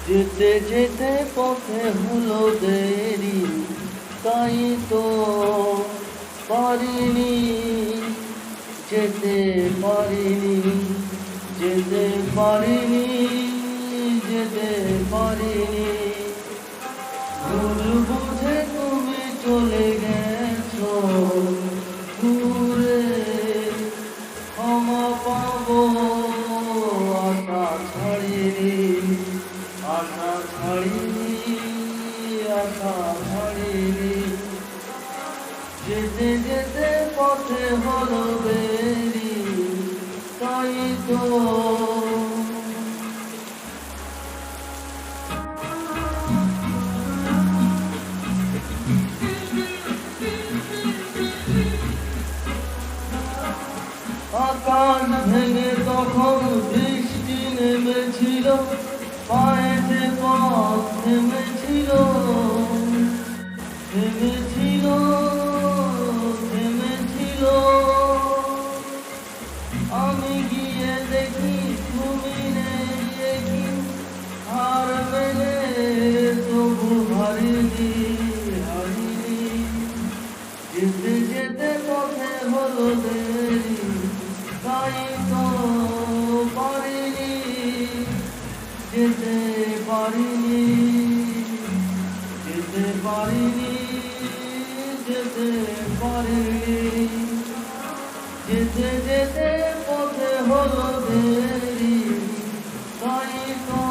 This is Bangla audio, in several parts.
যেতে যেতে পথে হলো দেরি, তাই তো পারিনি, যেতে পারিনি, যেতে পারিনি, যেতে পারিনি। ভুল বুঝে তুমি চলে গেছো দূরে, ক্ষমা পাবো আশা ছাড়িনি, আশা ছাড়িনি, আশা ছাড়িনি। যেতে যেতে পথে হলো দেরি, তাই তো আকাশ ভেঙে তখন বৃষ্টি নেমেছিল, পায়েতে পথ থেমেছিল, থেমেছিল, থেমেছিল। আমি গিয়ে দেখি তুমি নেই, কি হার মেলে তবু হারিনি, হারিনি। যেতে যেতে পথে হলো দেরি, তাই তো পারিনি, যেতে পারিনি, যেতে পারিনি, যেতে পারিনি। যেতে যেতে পথে হলো দেরি, তাই তো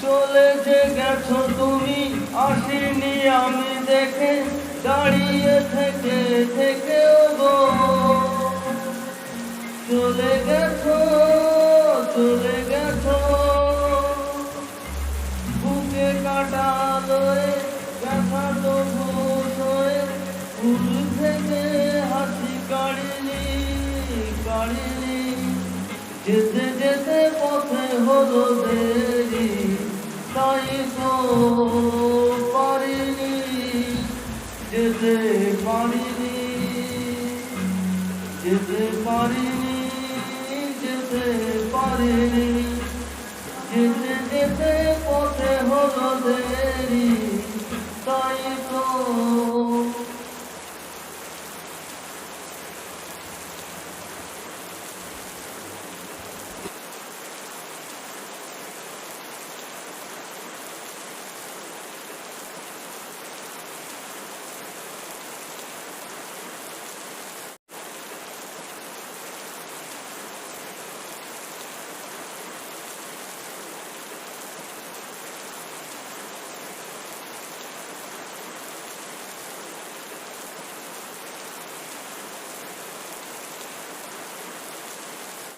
চলে যে গেছো তুমি, আসিনি আমি দেখে, দাঁড়িয়ে থেকে থেকেও গো। চলে গেছো, চলে গেছো, বুকে কাটা লয়ে ব্যথা তবু সয়ে, ফুল থেকে হাসি কাড়িনি, কাড়িনি। যেতে যেতে পথে হলো দেরি, তাই তো পারিনি, যেতে পারিনি, যেতে পারিনি, যেতে পারিনি। যেতে যেতে পথে হলো দেরি, তাই তো